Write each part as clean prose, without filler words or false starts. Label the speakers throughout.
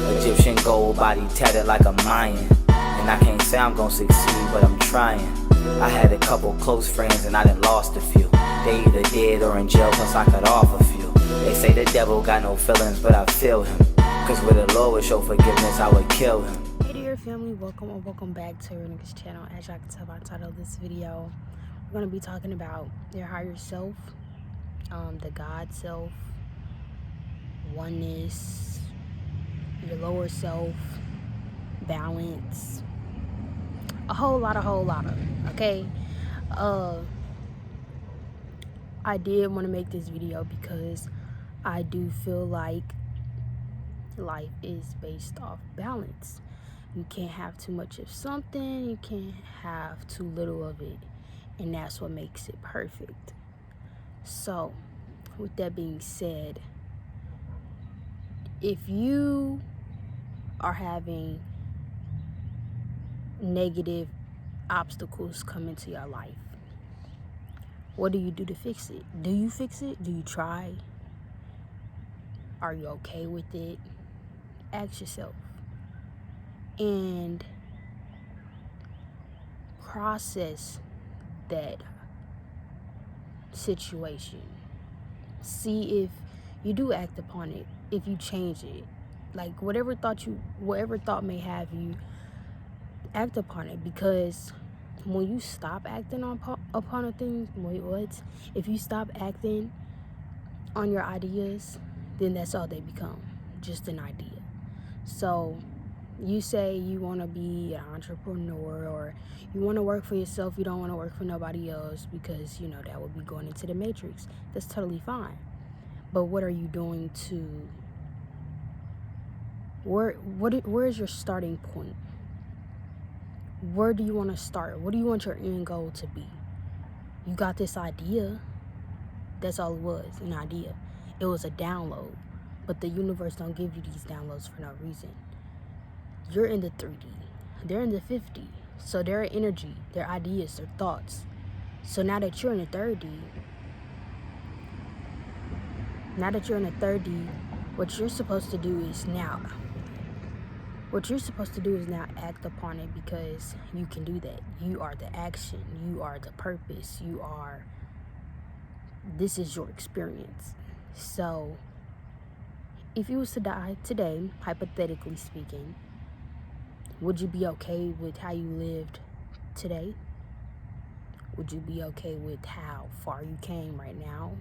Speaker 1: Egyptian gold body tatted like a Mayan. And I can't say I'm gonna succeed, but I'm trying. I had a couple close friends and I done lost a few. They either dead or in jail cause I cut off a few. They say the devil got no feelings, but I feel him. Cause with the Lord would show forgiveness, I would kill him.
Speaker 2: Hey dear family, welcome back to your niggas channel. As y'all can tell by the title of this video, we're gonna be talking about your higher self, the God self, oneness, your lower self, balance, a whole lot of, okay? I did want to make this video because I do feel like life is based off balance. You can't have too much of something, you can't have too little of it, and that's what makes it perfect. So with that being said, if you are having negative obstacles come into your life, what do you do to fix it? Do you fix it? Do you try? Are you okay with it? Ask yourself and process that situation. See if you do act upon it, if you change it. Like whatever thought may have you, act upon it, because when you stop acting upon a thing, if you stop acting on your ideas, then that's all they become, just an idea. So you say you want to be an entrepreneur, or you want to work for yourself, you don't want to work for nobody else, because you know that would be going into the matrix. That's totally fine. But what are you doing to where is your starting point? Where do you want to start? What do you want your end goal to be? You got this idea. That's all it was, an idea. It was a download. But the universe don't give you these downloads for no reason. You're in the 3D. They're in the 5D. So their energy, their ideas, their thoughts. So now that you're in the 3D, what you're supposed to do is now act upon it, because you can do that. You are the action. You are the purpose. This is your experience. So if you was to die today, hypothetically speaking, would you be okay with how you lived today? Would you be okay with how far you came right now?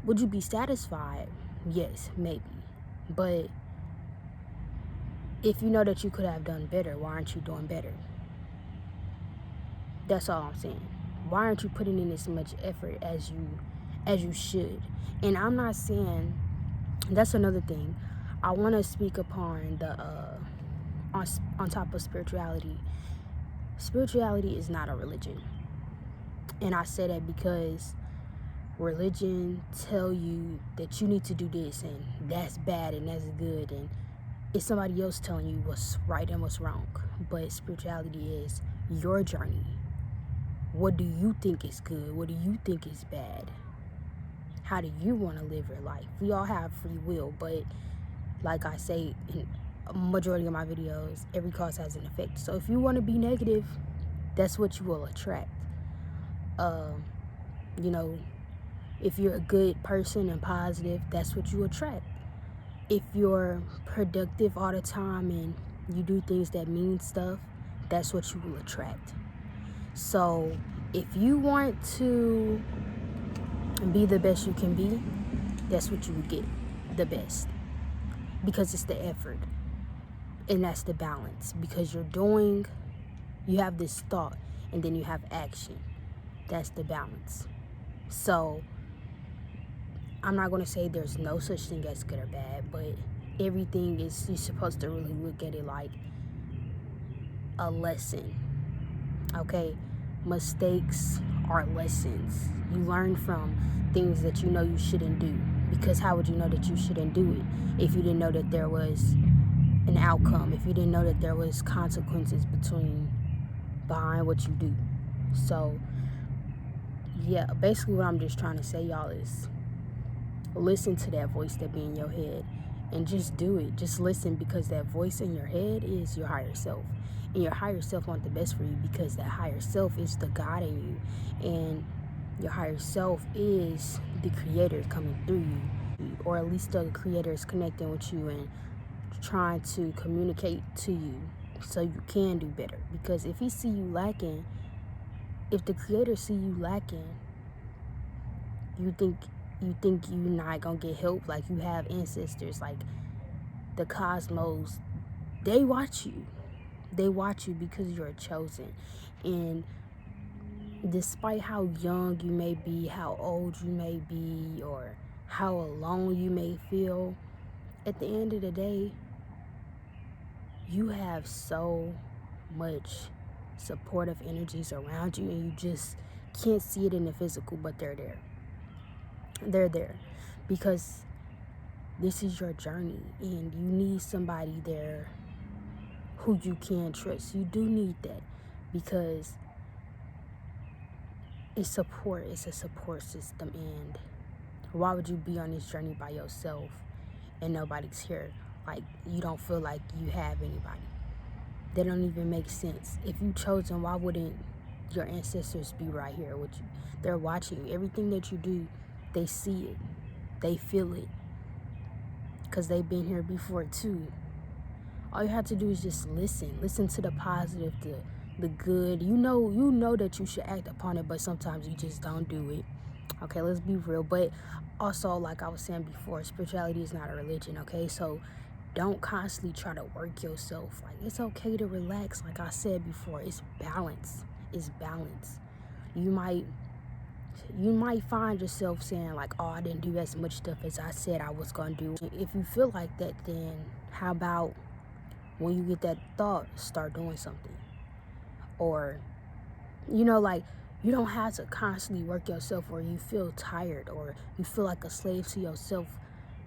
Speaker 2: Would you be satisfied? Yes, maybe. But if you know that you could have done better, why aren't you doing better? That's all I'm saying. Why aren't you putting in as much effort as you should? And I'm not saying, that's another thing. I want to speak upon the on top of spirituality. Spirituality is not a religion. And I say that because religion tell you that you need to do this, and that's bad and that's good, and it's somebody else telling you what's right and what's wrong. But spirituality is your journey. What do you think is good? What do you think is bad? How do you want to live your life? We all have free will, but like I say in a majority of my videos, every cause has an effect. So if you want to be negative, that's what you will attract. If you're a good person and positive, that's what you attract. If you're productive all the time and you do things that mean stuff, that's what you will attract. So if you want to be the best you can be, that's what you will get, the best. Because it's the effort. And that's the balance. Because you have this thought, and then you have action. That's the balance. So I'm not going to say there's no such thing as good or bad, but everything is, you're supposed to really look at it like a lesson. Okay? Mistakes are lessons. You learn from things that you know you shouldn't do. Because how would you know that you shouldn't do it if you didn't know that there was an outcome, if you didn't know that there was consequences behind what you do? So yeah, basically what I'm just trying to say, y'all, is listen to that voice that be in your head and just do it. Just listen, because that voice in your head is your higher self. And your higher self wants the best for you, because that higher self is the God in you. And your higher self is the creator coming through you, or at least the creator is connecting with you and trying to communicate to you so you can do better. Because if he see you lacking, if the creator see you lacking, you think you're not gonna get help. Like, you have ancestors, like the cosmos, they watch you because you're chosen. And despite how young you may be, how old you may be, or how alone you may feel, at the end of the day, you have so much supportive energies around you, and you just can't see it in the physical, but they're there. They're there because this is your journey, and you need somebody there who you can trust. You do need that, because it's a support system. And why would you be on this journey by yourself and nobody's here? Like, you don't feel like you have anybody. That don't even make sense. If you chosen, why wouldn't your ancestors be right here with you? They're watching you. Everything that you do, they see it, they feel it, because they've been here before too. All you have to do is just listen to the positive, the good. You know that you should act upon it, but sometimes you just don't do it. Okay, let's be real. But also, like I was saying before, spirituality is not a religion. Okay, so don't constantly try to work yourself. Like, it's okay to relax. Like I said before, it's balance. It's balance. You might find yourself saying like, oh, I didn't do as much stuff as I said I was gonna do. If you feel like that, then how about when you get that thought, start doing something? Or, like, you don't have to constantly work yourself where you feel tired or you feel like a slave to yourself,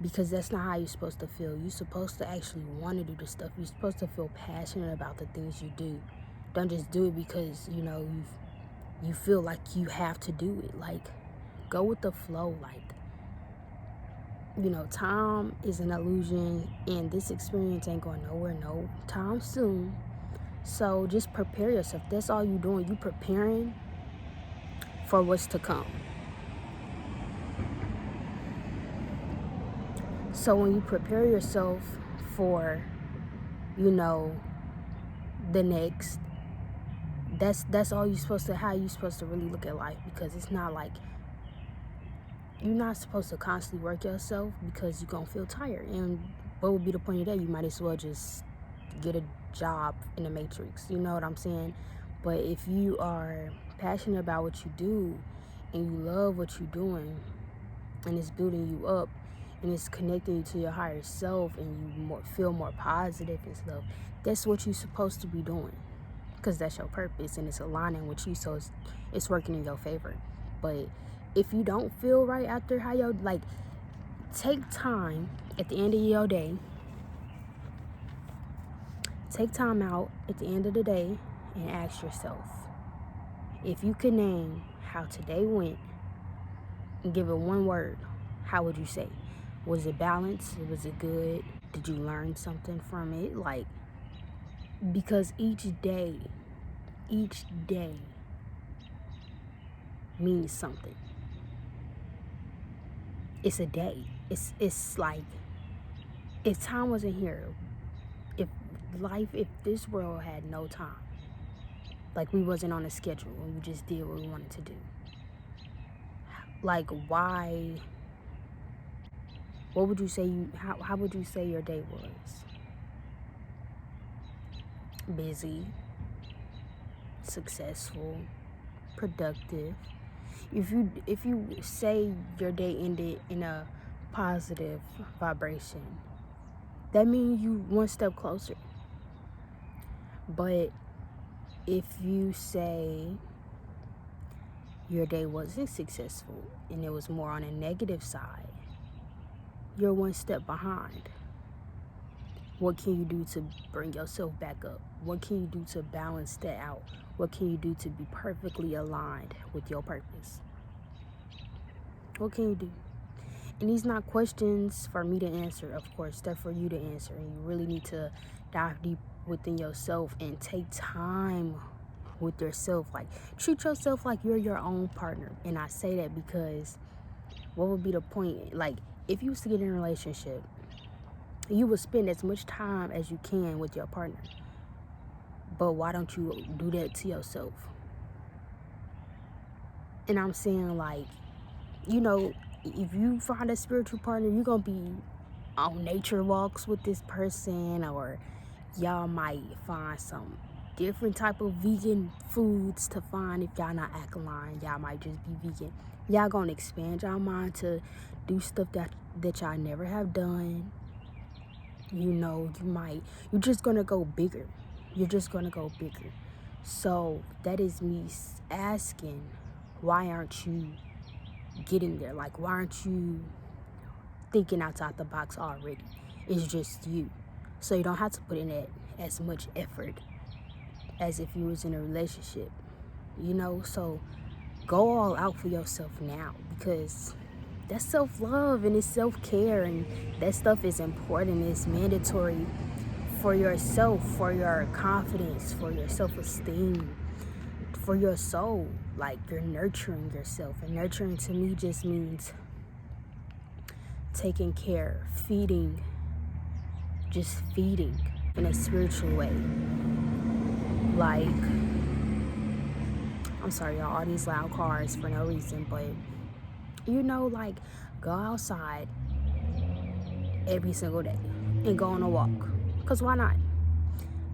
Speaker 2: because that's not how you're supposed to feel. You're supposed to actually want to do the stuff. You're supposed to feel passionate about the things you do. Don't just do it because, you feel like you have to do it. Like, go with the flow. Like, time is an illusion, and this experience ain't going nowhere no time soon. So just prepare yourself. That's all you're doing. You preparing for what's to come. So when you prepare yourself for, the next, that's all you're supposed to, how you're supposed to really look at life. Because it's not like, you're not supposed to constantly work yourself, because you're going to feel tired. And what would be the point of that? You might as well just get a job in the Matrix. You know what I'm saying? But if you are passionate about what you do, and you love what you're doing, and it's building you up, and it's connecting you to your higher self, and you feel more positive and stuff, that's what you're supposed to be doing, because that's your purpose, and it's aligning with you, so it's working in your favor. But if you don't feel right after how take time at the end of your day, take time out at the end of the day and ask yourself, if you could name how today went and give it one word, how would you say? Was it balanced? Was it good? Did you learn something from it? Like, because each day means something. It's a day. It's like, if time wasn't here, if this world had no time, like we wasn't on a schedule and we just did what we wanted to do, like, why? What would you say how would you say your day was? Busy, successful, productive. If you say your day ended in a positive vibration, that means you one step closer. But if you say your day wasn't successful and it was more on a negative side, you're one step behind. What can you do to bring yourself back up? What can you do to balance that out? What can you do to be perfectly aligned with your purpose? What can you do? And these not questions for me to answer, of course. They're for you to answer. And you really need to dive deep within yourself and take time with yourself. Like, treat yourself like you're your own partner. And I say that because what would be the point? Like, if you was to get in a relationship, you would spend as much time as you can with your partner. But why don't you do that to yourself? And I'm saying, like, you know, if you find a spiritual partner, you're going to be on nature walks with this person, or y'all might find some different type of vegan foods to find. If y'all not alkaline, y'all might just be vegan. Y'all going to expand y'all mind to do stuff that y'all never have done. You know, you're just going to go bigger. You're just going to go bigger. So that is me asking, why aren't you getting there? Like, why aren't you thinking outside the box already? It's just you. So you don't have to put in that as much effort as if you was in a relationship, you know? So go all out for yourself now, because that's self-love and it's self-care, and that stuff is important. It's mandatory for yourself, for your confidence, for your self-esteem, for your soul. Like, you're nurturing yourself. And nurturing to me just means taking care, feeding, just feeding in a spiritual way. Like, I'm sorry y'all, all these loud cars for no reason, but you know, like, go outside every single day and go on a walk. Because why not?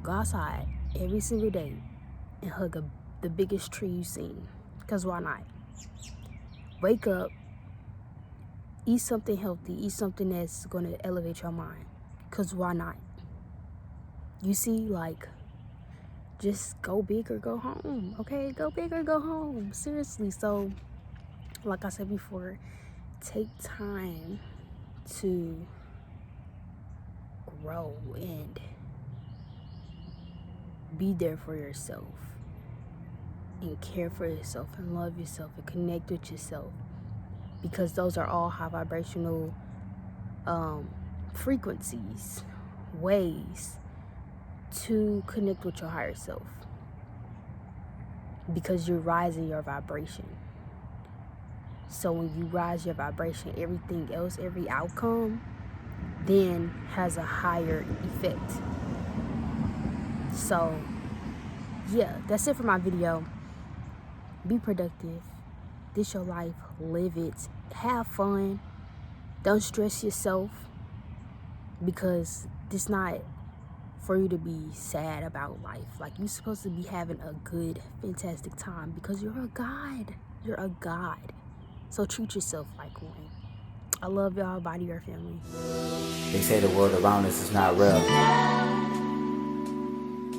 Speaker 2: Go outside every single day and hug the biggest tree you've seen. Because why not? Wake up, eat something healthy, eat something that's going to elevate your mind. Because why not? You see, like, just go big or go home, okay? Go big or go home, seriously. So, like I said before, take time to grow and be there for yourself and care for yourself and love yourself and connect with yourself, because those are all high vibrational frequencies, ways to connect with your higher self, because you're rising your vibration. So when you rise your vibration, everything else, every outcome then has a higher effect. So yeah, that's it for my video. Be productive. This your life. Live it. Have fun. Don't stress yourself, because this not for you to be sad about life. Like, you're supposed to be having a good, fantastic time, because you're a god. You're a god. So treat yourself like one. I love y'all. Bye to your family.
Speaker 1: They say the world around us is not real.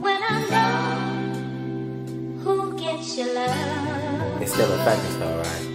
Speaker 3: When I'm gone, who gets your love?
Speaker 1: It still affects us though, right?